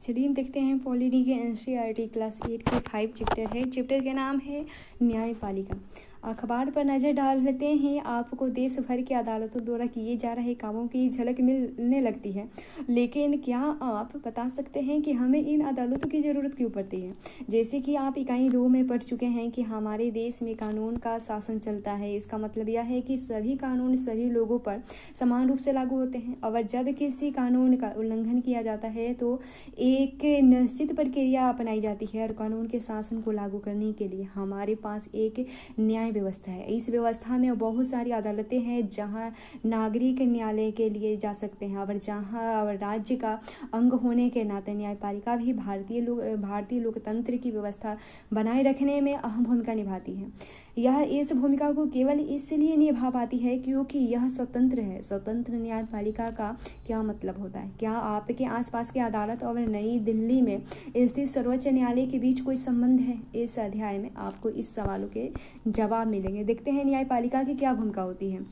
चलिए हम देखते हैं पॉलिटी के एनसीईआरटी क्लास 8 के 5 चैप्टर है। चैप्टर के नाम है न्यायपालिका। अखबार पर नज़र डालते हैं आपको देश भर की अदालतों द्वारा किए जा रहे कामों की झलक मिलने लगती है, लेकिन क्या आप बता सकते हैं कि हमें इन अदालतों की ज़रूरत क्यों पड़ती है? जैसे कि आप इकाई 2 में पढ़ चुके हैं कि हमारे देश में कानून का शासन चलता है। इसका मतलब यह है कि सभी कानून सभी लोगों पर समान रूप से लागू होते हैं, और जब किसी कानून का उल्लंघन किया जाता है तो एक निश्चित प्रक्रिया अपनाई जाती है और कानून के शासन को लागू करने के लिए हमारे पास एक न्याय व्यवस्था है। इस व्यवस्था में बहुत सारी अदालतें हैं जहां नागरिक न्यायालय के लिए जा सकते हैं, और जहां राज्य का अंग होने के नाते न्यायपालिका भी भारतीय लोकतंत्र की व्यवस्था बनाए रखने में अहम भूमिका निभाती है। यह इस भूमिका को केवल इसलिए निभा पाती है क्योंकि यह स्वतंत्र है। स्वतंत्र न्यायपालिका का क्या मतलब होता है? क्या आपके आसपास की अदालत और नई दिल्ली में स्थित सर्वोच्च न्यायालय के बीच कोई संबंध है? इस अध्याय में आपको इस सवालों के जवाब मिलेंगे। देखते हैं न्यायपालिका की क्या भूमिका होती है।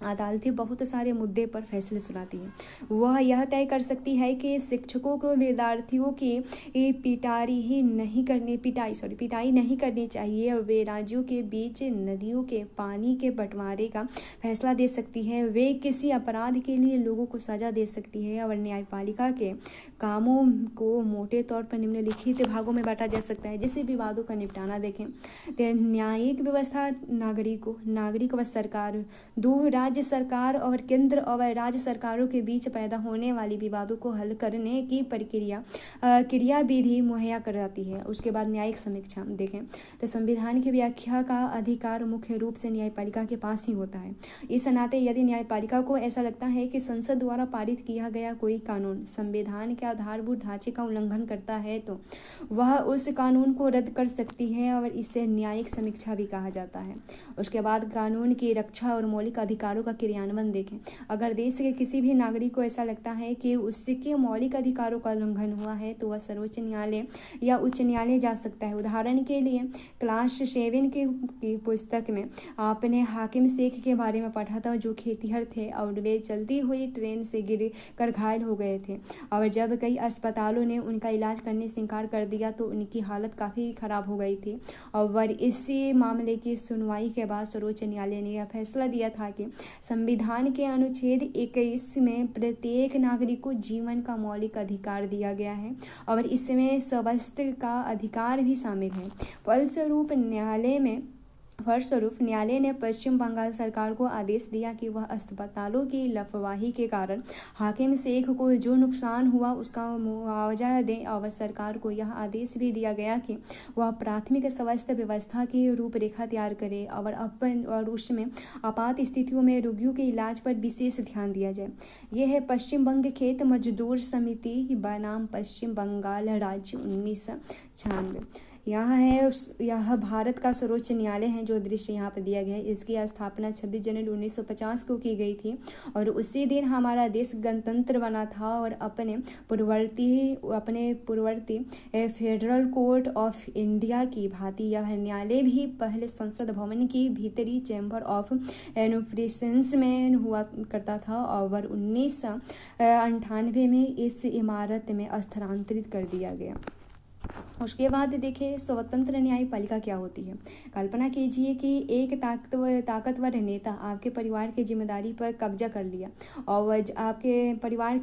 अदालतें बहुत सारे मुद्दे पर फैसले सुनाती है। वह यह तय कर सकती है कि शिक्षकों को विद्यार्थियों की पिटाई नहीं करनी चाहिए, और वे राज्यों के बीच नदियों के पानी के बंटवारे का फैसला दे सकती है। वे किसी अपराध के लिए लोगों को सजा दे सकती है। और न्यायपालिका के कामों को मोटे तौर पर निम्नलिखित भागों में बांटा जा सकता है। जैसे विवादों का निपटाना देखें तो न्यायिक व्यवस्था नागरिक व सरकार, दो राज्य सरकार और केंद्र और राज्य सरकारों के बीच पैदा होने वाली विवादों को हल करने की क्रिया विधि मुहैया कराती है। उसके बाद न्यायिक समीक्षा देखें तो संविधान की व्याख्या का अधिकार मुख्य रूप से न्यायपालिका के पास ही होता है। इस नाते यदि न्यायपालिका को ऐसा लगता है कि संसद द्वारा पारित किया गया कोई कानून संविधान के आधारभूत ढांचे का उल्लंघन करता है तो वह उस कानून को रद्द कर सकती है, और इसे न्यायिक समीक्षा भी कहा जाता है। उसके बाद कानून की रक्षा और मौलिक अधिकारों का क्रियान्वयन देखें। अगर देश के किसी भी नागरिक को ऐसा लगता है कि उसके मौलिक अधिकारों का उल्लंघन हुआ है तो वह सर्वोच्च न्यायालय या उच्च न्यायालय जा सकता है। उदाहरण के लिए क्लास 7 की पुस्तक में आपने हाकिम शेख के बारे में पढ़ा था, जो खेतिहर थे और वे चलती हुई ट्रेन से गिर कर घायल हो गए थे, और जब कई अस्पतालों ने उनका इलाज करने से इनकार कर दिया तो उनकी हालत काफ़ी खराब हो गई थी। और इसी मामले की सुनवाई के बाद सर्वोच्च न्यायालय ने यह फैसला दिया था कि संविधान के अनुच्छेद 21 में प्रत्येक नागरिक को जीवन का मौलिक अधिकार दिया गया है, और इसमें स्वास्थ्य का अधिकार भी शामिल है। फलस्वरूप न्यायालय ने पश्चिम बंगाल सरकार को आदेश दिया कि वह अस्पतालों की लापरवाही के कारण हाकिम शेख को जो नुकसान हुआ उसका मुआवजा दें, और सरकार को यह आदेश भी दिया गया कि वह प्राथमिक स्वास्थ्य व्यवस्था की रूपरेखा तैयार करे और उसमें आपात स्थितियों में रोगियों के इलाज पर विशेष ध्यान दिया जाए। यह है पश्चिम बंग खेत मजदूर समिति बनाम पश्चिम बंगाल राज्य 1996। यह भारत का सर्वोच्च न्यायालय है, जो दृश्य यहाँ पर दिया गया है। इसकी स्थापना 26 जनवरी 1950 को की गई थी, और उसी दिन हमारा देश गणतंत्र बना था। और अपने पूर्ववर्ती फेडरल कोर्ट ऑफ इंडिया की भांति यह न्यायालय भी पहले संसद भवन की भीतरी चैम्बर ऑफ एनुप्रेसेंस में हुआ करता था, और 1998 में इस इमारत में स्थानांतरित कर दिया गया। उसके बाद देखिए स्वतंत्र न्यायपालिका क्या होती है। कल्पना कीजिए कि एक ताकतवर नेता आपके परिवार की जिम्मेदारी पर कब्जा कर लिया, और आपके परिवार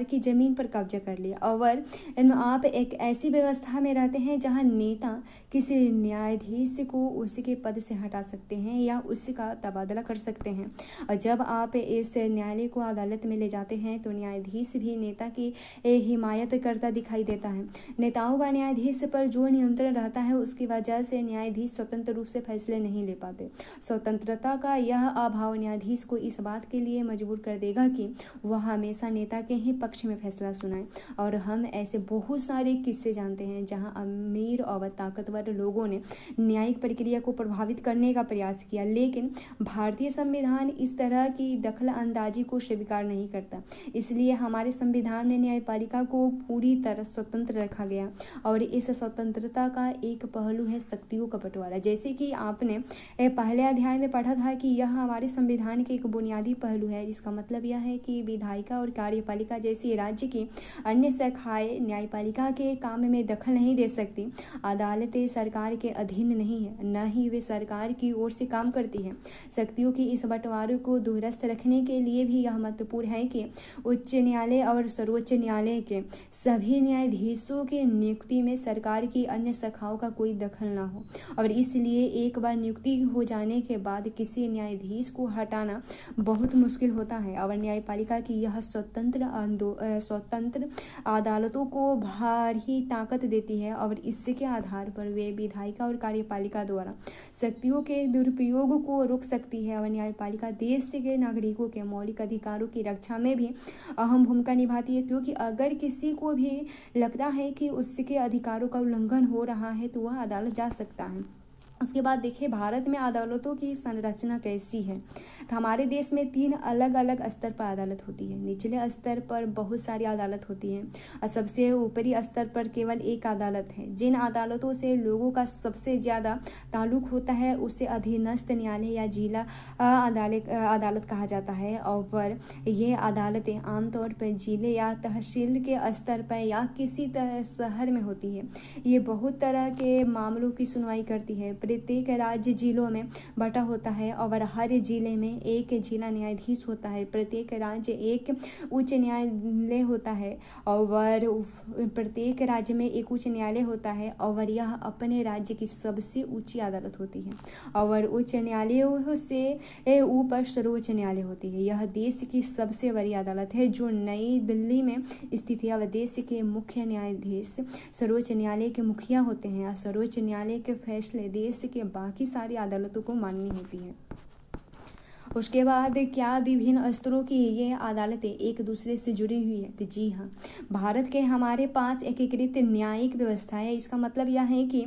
की जमीन पर कब्जा कर लिया, और आप एक ऐसी व्यवस्था में रहते हैं जहां नेता किसी न्यायाधीश को उसके पद से हटा सकते हैं या उसका तबादला कर सकते हैं। और जब आप इस न्यायालय को अदालत में ले जाते हैं तो न्यायाधीश भी नेता की हिमायत करता दिखाई देता है। नेताओं का न्यायाधीश पर जो नियंत्रण रहता है उसकी वजह से न्यायाधीश स्वतंत्र रूप से फैसले नहीं ले पाते। स्वतंत्रता का यह अभाव न्यायाधीश को इस बात के लिए मजबूर कर देगा कि वह हमेशा नेता के ही पक्ष में फैसला सुनाए। और हम ऐसे बहुत सारे किस्से जानते हैं जहां अमीर और ताकतवर लोगों ने न्यायिक प्रक्रिया को प्रभावित करने का प्रयास किया, लेकिन भारतीय संविधान इस तरह की दखल अंदाजी को स्वीकार नहीं करता। इसलिए हमारे संविधान में न्यायपालिका को पूरी तरह स्वतंत्र रखा गया, और और इस स्वतंत्रता का एक पहलू है शक्तियों का बंटवारा। जैसे कि आपने पहले अध्याय में पढ़ा था कि यह हमारे संविधान के एक बुनियादी पहलू है। इसका मतलब यह है कि विधायिका और कार्यपालिका जैसी राज्य की अन्य शाखाएं न्यायपालिका के काम में दखल नहीं दे सकती। अदालतें सरकार के अधीन नहीं है, न ही वे सरकार की ओर से काम करती है। शक्तियों की इस बंटवारे को दुरुस्त रखने के लिए भी यह महत्वपूर्ण है कि उच्च न्यायालय और सर्वोच्च न्यायालय के सभी न्यायाधीशों की नियुक्ति में सरकार की अन्य शाखाओं का कोई दखल न हो, और इसलिए एक बार नियुक्ति हो जाने के बाद किसी न्यायाधीश को हटाना बहुत मुश्किल होता है। और न्यायपालिका की यह स्वतंत्र अदालतों को भारी ताकत देती है, और इसके आधार पर वे विधायिका और कार्यपालिका द्वारा शक्तियों के दुरुपयोग को रोक सकती है। और न्यायपालिका देश के नागरिकों के मौलिक अधिकारों की रक्षा में भी अहम भूमिका निभाती है, क्योंकि अगर किसी को भी लगता है कि उसके अधिकारों का उल्लंघन हो रहा है तो वह अदालत जा सकता है। उसके बाद देखिए भारत में अदालतों की संरचना कैसी है। तो हमारे देश में 3 अलग अलग स्तर पर अदालत होती है। निचले स्तर पर बहुत सारी अदालत होती हैं और सबसे ऊपरी स्तर पर केवल एक अदालत है। जिन अदालतों से लोगों का सबसे ज़्यादा ताल्लुक होता है उसे अधीनस्थ न्यायालय या जिला अदालत कहा जाता है। और ये अदालतें आमतौर पर जिले या तहसील के स्तर पर या किसी शहर में होती है। ये बहुत तरह के मामलों की सुनवाई करती है। प्रत्येक राज्य जिलों में बटा होता है और हर जिले में एक जिला न्यायाधीश होता है। प्रत्येक राज्य एक उच्च न्यायालय होता है और प्रत्येक राज्य में एक उच्च न्यायालय होता है और यह अपने राज्य की सबसे ऊंची अदालत होती है। और उच्च न्यायालयों से ऊपर सर्वोच्च न्यायालय होती है। यह देश की सबसे बड़ी अदालत है जो नई दिल्ली में स्थित है। और देश के मुख्य न्यायाधीश सर्वोच्च न्यायालय के मुखिया होते हैं। और सर्वोच्च न्यायालय के फैसले देश के बाकी सारी अदालतों को माननी होती है। उसके बाद क्या विभिन्न स्तरों की ये अदालतें एक दूसरे से जुड़ी हुई है? तो जी हाँ, भारत के हमारे पास एकीकृत न्यायिक व्यवस्था है। इसका मतलब यह है कि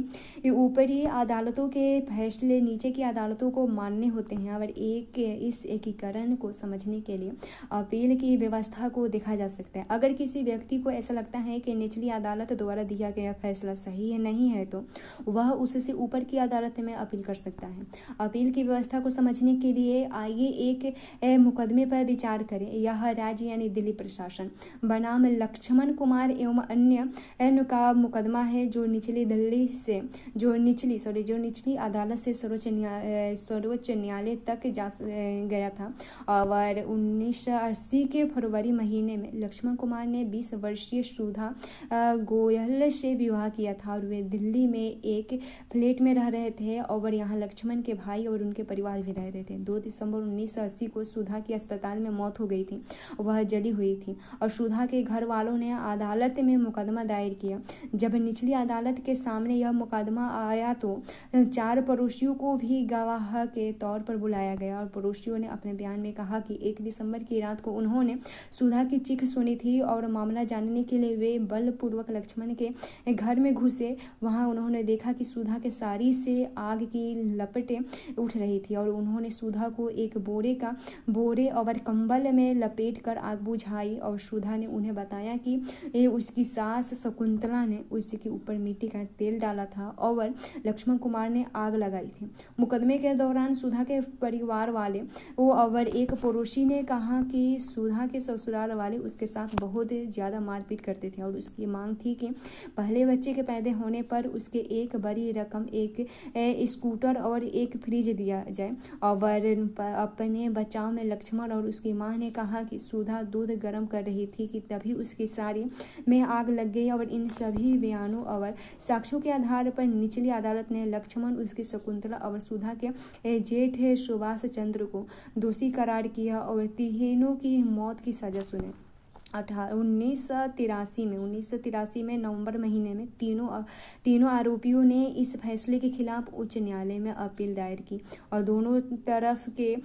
ऊपरी अदालतों के फैसले नीचे की अदालतों को मानने होते हैं। और इस एकीकरण को समझने के लिए अपील की व्यवस्था को देखा जा सकता है। अगर किसी व्यक्ति को ऐसा लगता है कि निचली अदालत द्वारा दिया गया फैसला सही है नहीं है तो वह उससे ऊपर की अदालत में अपील कर सकता है। अपील की व्यवस्था को समझने के लिए आइए एक मुकदमे पर विचार करें। यह राज्य यानी दिल्ली प्रशासन बनाम लक्ष्मण कुमार एवं अन्य का मुकदमा है जो निचली दिल्ली से जो निचली अदालत से सर्वोच्च न्यायालय तक जा गया था। और 1980 के फरवरी महीने में लक्ष्मण कुमार ने 20 वर्षीय सुधा गोयल से विवाह किया था और वे दिल्ली में एक फ्लैट में रह रहे थे और यहाँ लक्ष्मण के भाई और उनके परिवार भी रह रहे थे। 2 दिसंबर 1980 को सुधा की अस्पताल में मौत हो गई थी। वह जली हुई थी और सुधा के घर वालों ने अदालत में मुकदमा दायर किया। जब निचली अदालत के सामने यह मुकदमा आया तो 4 पड़ोसियों को भी गवाह के तौर पर बुलाया गया और पड़ोसियों ने अपने बयान में कहा कि 1 दिसंबर की रात को उन्होंने सुधा की चीख सुनी थी और मामला जानने के लिए वे बलपूर्वक लक्ष्मण के घर में घुसे। वहां उन्होंने देखा कि सुधा के साड़ी से आग की लपटें उठ रही थी और उन्होंने सुधा को एक बोरे और कंबल में लपेट कर आग बुझाई। और सुधा ने उन्हें बताया कि उसकी सास शकुंतला ने उसके ऊपर मिट्टी का तेल डाला था और लक्ष्मण कुमार ने आग लगाई थी। मुकदमे के दौरान सुधा के परिवार वाले और एक पड़ोसी ने कहा कि सुधा के ससुराल वाले उसके साथ बहुत ज़्यादा मारपीट करते थे और उसकी मांग थी कि पहले बच्चे के पैदा होने पर उसके एक बड़ी रकम, एक स्कूटर और एक फ्रिज दिया जाए। और अपने बचाव में लक्ष्मण और उसकी मां ने कहा कि सुधा दूध गर्म कर रही थी कि तभी उसकी साड़ी में आग लग गई। और इन सभी बयानों और साक्ष्यों के आधार पर निचली अदालत ने लक्ष्मण, उसकी शकुंतला और सुधा के जेठ सुभाष चंद्र को दोषी करार किया और तीनों की मौत की सजा सुनाई। 1983 में नवंबर महीने में तीनों आरोपियों ने इस फैसले के खिलाफ उच्च न्यायालय में अपील दायर की और दोनों तरफ के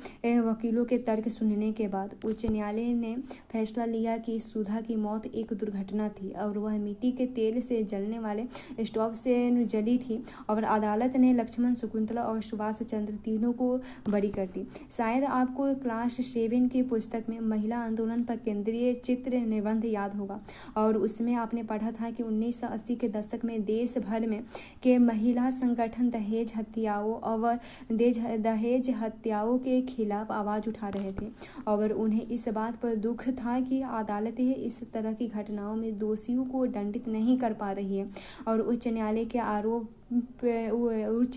वकीलों के तर्क सुनने के बाद उच्च न्यायालय ने फैसला लिया कि सुधा की मौत एक दुर्घटना थी और वह मिट्टी के तेल से जलने वाले स्टोव से जली थी। और अदालत ने लक्ष्मण, शकुंतला और सुभाष चंद्र तीनों को बरी कर दी। शायद आपको क्लास 7 की पुस्तक में महिला आंदोलन पर केंद्रीय चित्र छात्र निबंध याद होगा और उसमें आपने पढ़ा था कि 1980 के दशक में देश भर में के महिला संगठन दहेज हत्याओं के खिलाफ आवाज़ उठा रहे थे और उन्हें इस बात पर दुख था कि अदालतें इस तरह की घटनाओं में दोषियों को दंडित नहीं कर पा रही है और उच्च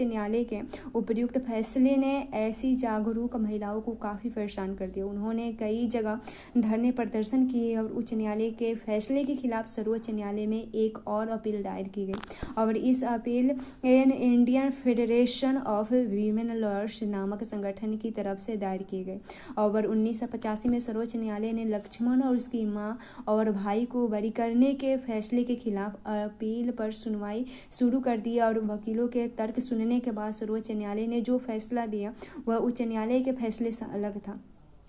न्यायालय के उपयुक्त फैसले ने ऐसी जागरूक महिलाओं को काफ़ी परेशान कर दिया। उन्होंने कई जगह धरने प्रदर्शन किए और उच्च न्यायालय के फैसले के खिलाफ सर्वोच्च न्यायालय में एक और अपील दायर की गई और इस appeal Indian federation of women lawyers नामक संगठन की तरफ से दायर की गई और 1985 में सर्वोच्च न्यायालय ने लक्ष्मण और उसकी मां और भाई को बरी करने के फैसले के खिलाफ अपील पर सुनवाई शुरू कर दी और वकीलों के तर्क सुनने के बाद सर्वोच्च न्यायालय ने जो फैसला दिया वह उच्च न्यायालय के फैसले से अलग था।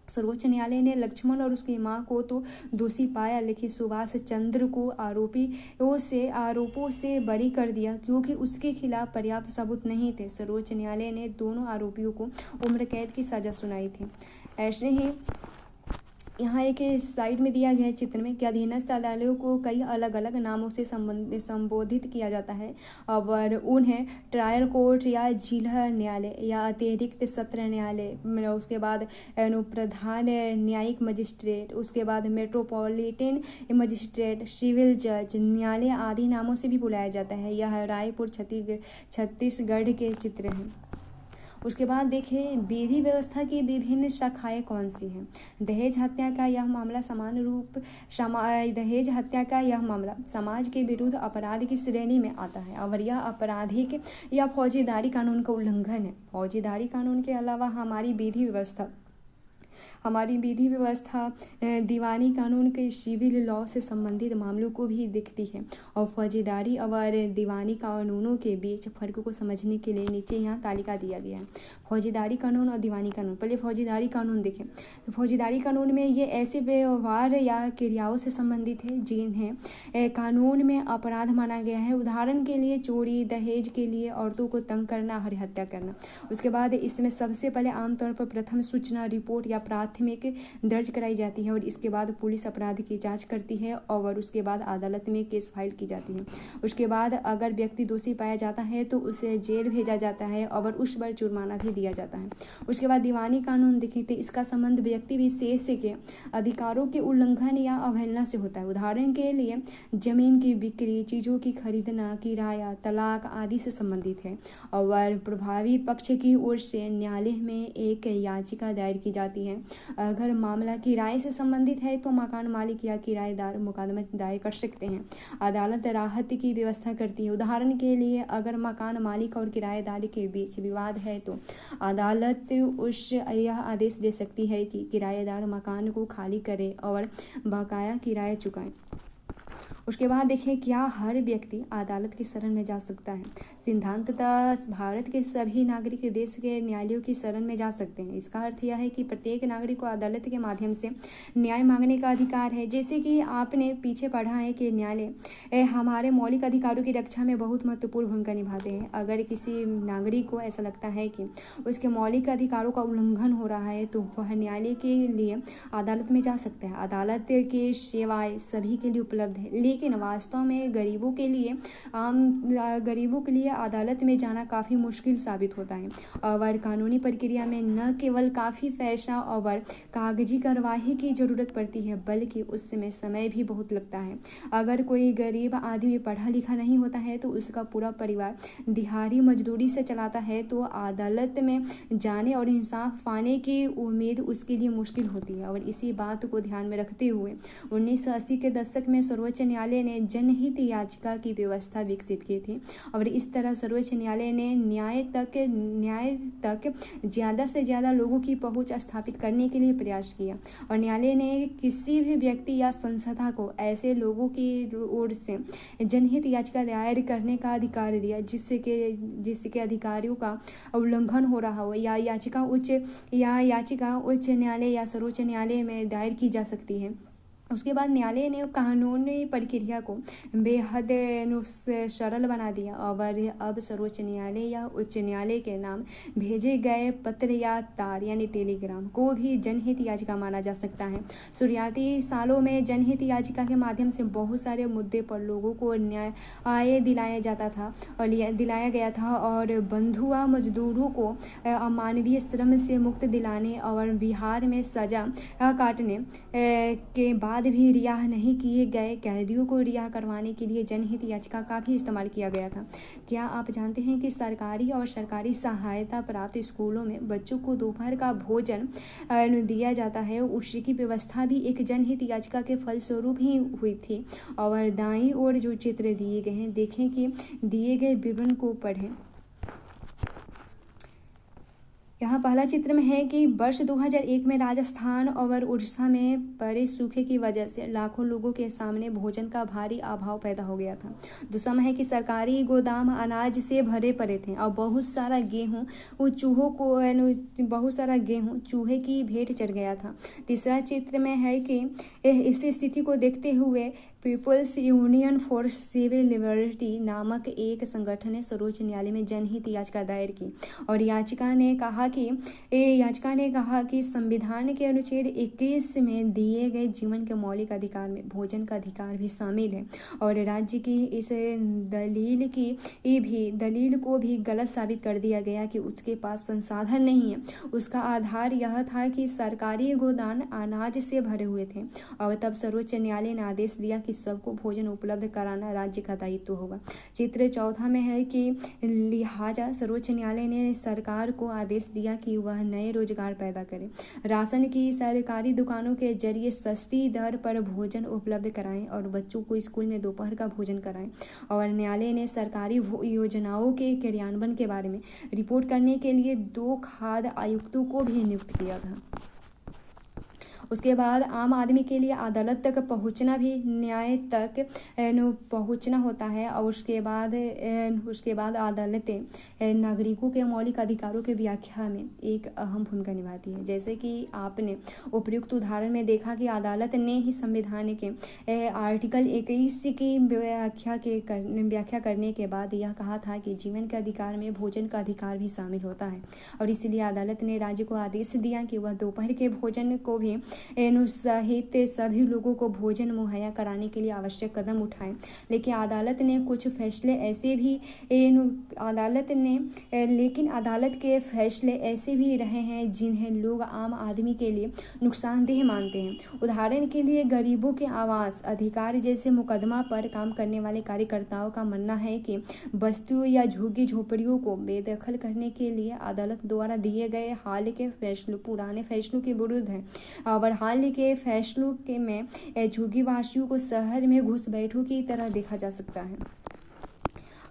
सर्वोच्च न्यायालय ने लक्ष्मण और उसकी मां को तो दोषी पाया लेकिन सुभाष चंद्र को आरोपों से बरी कर दिया क्योंकि उसके खिलाफ पर्याप्त सबूत नहीं थे। सर्वोच्च न्यायालय ने दोनों आरोपियों को उम्र कैद की सजा सुनाई थी। ऐसे ही यहाँ एक साइड में दिया गया है चित्र में कि अधीनस्थ अदालतों को कई अलग अलग नामों से संबोधित किया जाता है और उन्हें ट्रायल कोर्ट या जिला न्यायालय या अतिरिक्त सत्र न्यायालय, उसके बाद प्रधान न्यायिक मजिस्ट्रेट, उसके बाद मेट्रोपॉलिटन मजिस्ट्रेट, सिविल जज न्यायालय आदि नामों से भी बुलाया जाता है। यह रायपुर छत्तीसगढ़ के चित्र हैं। उसके बाद देखिए विधि व्यवस्था की विभिन्न शाखाएं कौन सी हैं। दहेज हत्या का यह मामला समाज के विरुद्ध अपराध की श्रेणी में आता है और यह आपराधिक या फौजीदारी कानून का उल्लंघन है। फौजीदारी कानून के अलावा हमारी विधि व्यवस्था दीवानी कानून के सिविल लॉ से संबंधित मामलों को भी देखती है और फौजीदारी और दीवानी कानूनों के बीच फर्क को समझने के लिए नीचे यहाँ तालिका दिया गया है। फौजीदारी कानून और दीवानी कानून। पहले फौजीदारी कानून देखें तो फौजीदारी कानून में ये ऐसे व्यवहार या क्रियाओं से संबंधित है जिन्हें कानून में अपराध माना गया है। उदाहरण के लिए चोरी, दहेज के लिए औरतों को तंग करना और हत्या करना। उसके बाद इसमें सबसे पहले आमतौर पर प्रथम सूचना रिपोर्ट या प्राथमिक दर्ज कराई जाती है और इसके बाद पुलिस अपराध की जांच करती है और उसके बाद अदालत में केस फाइल की जाती है। उसके बाद अगर व्यक्ति दोषी पाया जाता है तो उसे जेल भेजा जाता है और उस पर जुर्माना भी दिया जाता है। उसके बाद दीवानी कानून देखें तो इसका संबंध व्यक्ति विशेष के अधिकारों के उल्लंघन या अवहेलना से होता है। उदाहरण के लिए जमीन की बिक्री, चीज़ों की खरीदना, किराया, तलाक आदि से संबंधित है और प्रभावी पक्ष की ओर से न्यायालय में एक याचिका दायर की जाती है। अगर मामला किराए से संबंधित है तो मकान मालिक या किराएदार मुकदमा दायर कर सकते हैं। अदालत राहत की व्यवस्था करती है। उदाहरण के लिए अगर मकान मालिक और किराएदार के बीच विवाद है तो अदालत यह आदेश दे सकती है कि किराएदार मकान को खाली करे और बकाया किराया चुकाए। उसके बाद देखिए क्या हर व्यक्ति अदालत की शरण में जा सकता है। सिद्धांततः भारत के सभी नागरिक देश के न्यायालयों की शरण में जा सकते हैं। इसका अर्थ यह है कि प्रत्येक नागरिक को अदालत के माध्यम से न्याय मांगने का अधिकार है। जैसे कि आपने पीछे पढ़ा है कि न्यायालय हमारे मौलिक अधिकारों की रक्षा में बहुत महत्वपूर्ण भूमिका निभाते हैं। अगर किसी नागरिक को ऐसा लगता है कि उसके मौलिक अधिकारों का उल्लंघन हो रहा है तो वह न्यायालय के लिए अदालत में जा सकता है। अदालत की सेवाएं सभी के लिए उपलब्ध है लेकिन वास्तव में गरीबों के लिए अदालत में जाना काफ़ी मुश्किल साबित होता है और कानूनी प्रक्रिया में न केवल काफ़ी पैसा और कागजी कार्रवाई की ज़रूरत पड़ती है बल्कि उसमें समय भी बहुत लगता है। अगर कोई गरीब आदमी पढ़ा लिखा नहीं होता है तो उसका पूरा परिवार दिहाड़ी मजदूरी से चलाता है तो अदालत में जाने और इंसाफ पाने की उम्मीद उसके लिए मुश्किल होती है। और इसी बात को ध्यान में रखते हुए 1980 के दशक में सर्वोच्च न्यायालय ने जनहित याचिका की व्यवस्था विकसित की थी और इस तरह सर्वोच्च न्यायालय ने न्याय तक ज़्यादा से ज़्यादा लोगों की पहुंच स्थापित करने के लिए प्रयास किया और न्यायालय ने किसी भी व्यक्ति या संस्था को ऐसे लोगों की ओर से जनहित याचिका दायर करने का अधिकार दिया जिसके अधिकारियों का उल्लंघन हो रहा हो या याचिका उच्च न्यायालय या सर्वोच्च न्यायालय में दायर की जा सकती है। उसके बाद न्यायालय ने कानूनी प्रक्रिया को बेहद सरल बना दिया और अब सर्वोच्च न्यायालय या उच्च न्यायालय के नाम भेजे गए पत्र या तार यानी टेलीग्राम को भी जनहित याचिका माना जा सकता है। शुरुआती सालों में जनहित याचिका के माध्यम से बहुत सारे मुद्दे पर लोगों को न्याय दिलाया जाता था और दिलाया गया था और बंधुआ मजदूरों को अमानवीय श्रम से मुक्त दिलाने और बिहार में सजा काटने के बाद भी रिहा नहीं किए गए कैदियों को रिहा करवाने के लिए जनहित याचिका का भी इस्तेमाल किया गया था। क्या आप जानते हैं कि सरकारी और सरकारी सहायता प्राप्त स्कूलों में बच्चों को दोपहर का भोजन दिया जाता है? उसकी व्यवस्था भी एक जनहित याचिका के फलस्वरूप ही हुई थी। और दाईं ओर जो चित्र दिए गए हैं, देखें कि दिए गए विवरण को पढ़ें। यहाँ पहला चित्र में है कि वर्ष 2001 में राजस्थान और उड़ीसा में पड़े सूखे की वजह से लाखों लोगों के सामने भोजन का भारी अभाव पैदा हो गया था। दूसरा में है कि सरकारी गोदाम अनाज से भरे पड़े थे और बहुत सारा गेहूं चूहे की भेंट चढ़ गया था। तीसरा चित्र में है कि इस स्थिति को देखते हुए people's union for civil liberty नामक एक संगठन ने सर्वोच्च न्यायालय में जनहित याचिका दायर की और याचिका ने कहा कि संविधान के अनुच्छेद 21 में दिए गए जीवन के मौलिक अधिकार में भोजन का अधिकार भी शामिल है और राज्य की इस दलील को भी गलत साबित कर दिया गया कि उसके पास संसाधन नहीं है। उसका आधार यह था कि सरकारी गोदाम अनाज से भरे हुए थे और तब सर्वोच्च न्यायालय ने आदेश दिया कि सबको भोजन उपलब्ध कराना राज्य का दायित्व होगा। चित्र चौथा में है कि लिहाजा सर्वोच्च न्यायालय ने सरकार को आदेश दिया कि वह नए रोजगार पैदा करे, राशन की सरकारी दुकानों के जरिए सस्ती दर पर भोजन उपलब्ध कराएं और बच्चों को स्कूल में दोपहर का भोजन कराएं। और न्यायालय ने सरकारी योजनाओं के क्रियान्वयन के बारे में रिपोर्ट करने के लिए 2 खाद्य आयुक्तों को भी नियुक्त किया था। उसके बाद आम आदमी के लिए अदालत तक पहुंचना भी न्याय तक पहुंचना होता है और उसके बाद अदालतें नागरिकों के मौलिक अधिकारों के व्याख्या में एक अहम भूमिका निभाती है। जैसे कि आपने उपयुक्त उदाहरण में देखा कि अदालत ने ही संविधान के आर्टिकल 21 की व्याख्या करने के बाद यह कहा था कि जीवन के अधिकार में भोजन का अधिकार भी शामिल होता है और इसलिए अदालत ने राज्य को आदेश दिया कि वह दोपहर के भोजन को भी सहित सभी लोगों को भोजन मुहैया कराने के लिए आवश्यक कदम उठाएं। लेकिन अदालत के फैसले ऐसे भी रहे हैं जिन्हें लोग आम आदमी के लिए नुकसानदेह मानते हैं। उदाहरण के लिए गरीबों के आवास अधिकार जैसे मुकदमा पर काम करने वाले कार्यकर्ताओं का मानना है कि बस्तियों या झुग्गी झोपड़ियों को बेदखल करने के लिए अदालत द्वारा दिए गए हाल के फैसलों पुराने फैसलों के विरुद्ध है और हाल के फैसलों में झुग्गी वासियों को शहर में घुसपैठों की तरह देखा जा सकता है।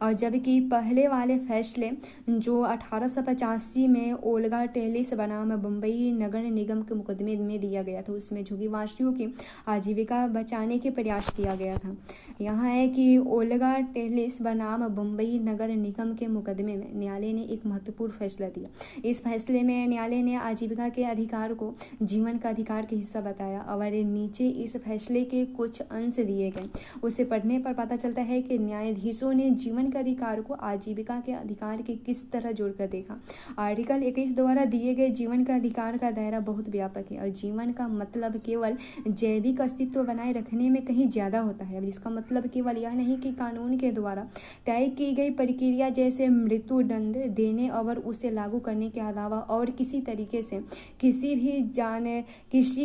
और जबकि पहले वाले फैसले जो 1885 में ओल्गा टेलिस बनाम बम्बई नगर निगम के मुकदमे में दिया गया था, उसमें झुग्गीवासियों की आजीविका बचाने के प्रयास किया गया था। यहाँ है कि ओल्गा टेलिस बनाम बम्बई नगर निगम के मुकदमे में न्यायालय ने एक महत्वपूर्ण फैसला दिया। इस फैसले में न्यायालय ने आजीविका के अधिकार को जीवन का अधिकार का हिस्सा बताया और नीचे इस फैसले के कुछ अंश दिए गए। उसे पढ़ने पर पता चलता है कि न्यायाधीशों ने जीवन के अधिकार को आजीविका के अधिकार के किस तरह जोड़कर देखा। आर्टिकल 21 द्वारा दिए गए जीवन का अधिकार का दायरा बहुत व्यापक है और जीवन का मतलब केवल जैविक अस्तित्व बनाए रखने में कहीं ज्यादा होता है। अब इसका मतलब केवल यह नहीं कि कानून के द्वारा तय की गई प्रक्रिया जैसे मृत्यु दंड देने और उसे लागू करने के अलावा और किसी तरीके से किसी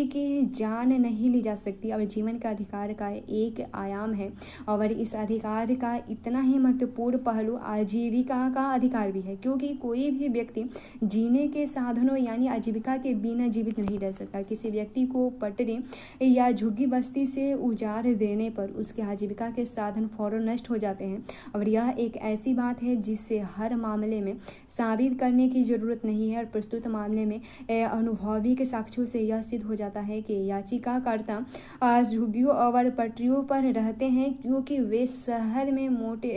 की जान नहीं ली जा सकती। और जीवन का अधिकार का एक आयाम है और इस अधिकार का इतना ही महत्वपूर्ण पहलू आजीविका का अधिकार भी है, क्योंकि कोई भी व्यक्ति जीने के साधनों यानी आजीविका के बिना जीवित नहीं रह सकता। किसी व्यक्ति को पटरी या झुग्गी बस्ती से उजाड़ देने पर उसके आजीविका आजीविका के साधन फौरन नष्ट हो जाते हैं। और यह एक ऐसी बात है जिससे हर मामले में साबित करने की जरूरत नहीं है और प्रस्तुत मामले में अनुभवी के साक्ष्यों से यह सिद्ध हो जाता है कि याचिकाकर्ता झुग्गियों और पटरियों पर रहते हैं, क्योंकि वे शहर में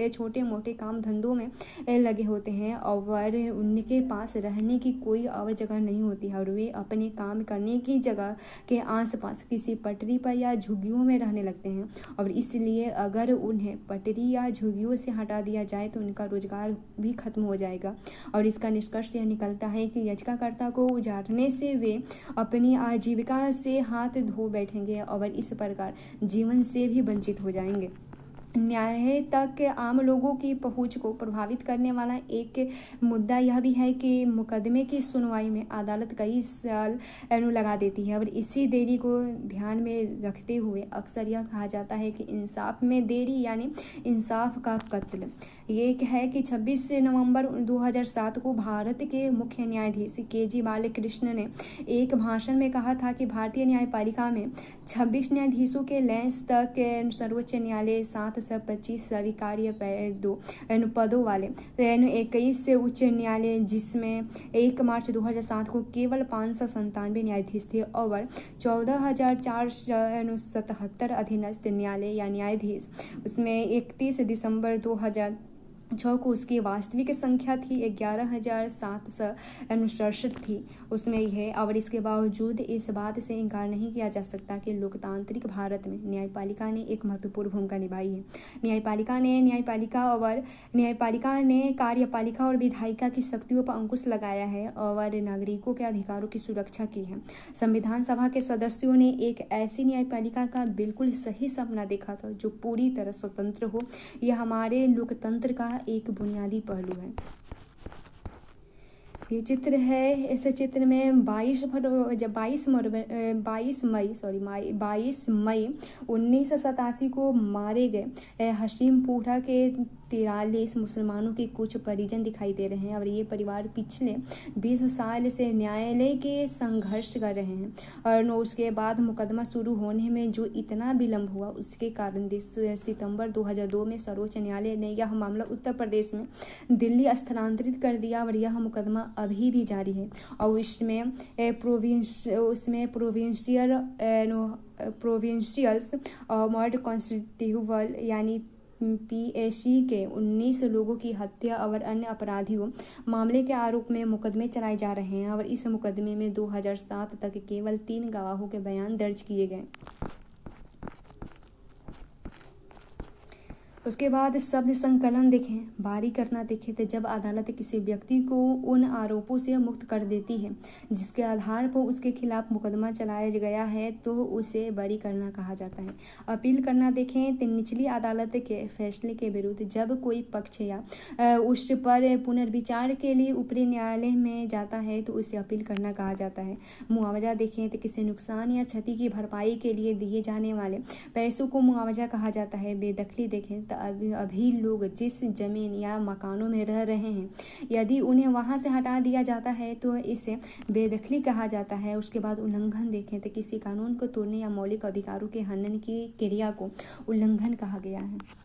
छोटे मोटे काम धंधों में लगे होते हैं और उनके पास रहने की कोई और जगह नहीं होती है और वे अपने काम करने की जगह के आसपास किसी पटरी पर या झुग्गियों में रहने लगते हैं। और इसलिए अगर उन्हें पटरी या झुग्गियों से हटा दिया जाए तो उनका रोजगार भी खत्म हो जाएगा। और इसका निष्कर्ष यह निकलता है कि याचिकाकर्ता को उजाड़ने से वे अपनी आजीविका से हाथ धो बैठेंगे और इस प्रकार जीवन से भी वंचित हो जाएंगे। न्याय तक आम लोगों की पहुंच को प्रभावित करने वाला एक मुद्दा यह भी है कि मुकदमे की सुनवाई में अदालत कई साल लगा देती है और इसी देरी को ध्यान में रखते हुए अक्सर यह कहा जाता है कि इंसाफ में देरी यानी इंसाफ का कत्ल। ये है कि 26 नवंबर 2007 को भारत के मुख्य न्यायाधीश के.जी. बालकृष्ण ने एक भाषण में कहा था कि भारतीय न्यायपालिका में 26 न्यायाधीशों के लैंस तक सर्वोच्च न्यायालय 725 स्वीकार्य पदों वाले 21 उच्च न्यायालय, जिसमें 1 मार्च 2007 को केवल 597 न्यायाधीश थे और 14,477 अधीनस्थ न्यायालय या न्यायाधीश, उसमें 31 दिसंबर 2006 को उसकी वास्तविक संख्या थी 11,767 थी उसमें यह। और इसके बावजूद इस बात से इनकार नहीं किया जा सकता कि लोकतांत्रिक भारत में न्यायपालिका ने एक महत्वपूर्ण भूमिका निभाई है। न्यायपालिका ने कार्यपालिका और विधायिका की शक्तियों पर अंकुश लगाया है और नागरिकों के अधिकारों की सुरक्षा की है। संविधान सभा के सदस्यों ने एक ऐसी न्यायपालिका का बिल्कुल सही सपना देखा था जो पूरी तरह स्वतंत्र हो। यह हमारे लोकतंत्र का एक बुनियादी पहलू है। ये चित्र है, इस चित्र में 22 मई 1987 को मारे गए हशीमपुरा के 43 मुसलमानों के कुछ परिजन दिखाई दे रहे हैं और ये परिवार पिछले 20 साल से न्यायालय के संघर्ष कर रहे हैं और उसके बाद मुकदमा शुरू होने में जो इतना विलंब हुआ उसके कारण सितंबर 2002 में सर्वोच्च न्यायालय ने यह मामला उत्तर प्रदेश में दिल्ली स्थानांतरित कर दिया और यह मुकदमा अभी भी जारी है और इसमें प्रोविंशियल्स मर्ड कॉन्स्टिट्यूबल यानी PAC के 19 लोगों की हत्या और अन्य अपराधियों मामले के आरोप में मुकदमे चलाए जा रहे हैं और इस मुकदमे में 2007 तक केवल 3 गवाहों के बयान दर्ज किए गए। उसके बाद शब्द संकलन देखें, बारी करना देखें तो जब अदालत किसी व्यक्ति को उन आरोपों से मुक्त कर देती है जिसके आधार पर उसके खिलाफ मुकदमा चलाया गया है तो उसे बरी करना कहा जाता है। अपील करना देखें तो निचली अदालत के फैसले के विरुद्ध जब कोई पक्ष या उस पर पुनर्विचार के लिए ऊपरी न्यायालय में जाता है तो उसे अपील करना कहा जाता है। मुआवजा देखें तो किसी नुकसान या क्षति की भरपाई के लिए दिए जाने वाले पैसों को मुआवजा कहा जाता है। बेदखली देखें अभी लोग जिस जमीन या मकानों में रह रहे हैं यदि उन्हें वहां से हटा दिया जाता है तो इसे बेदखली कहा जाता है। उसके बाद उल्लंघन देखें तो किसी कानून को तोड़ने या मौलिक अधिकारों के हनन की क्रिया को उल्लंघन कहा गया है।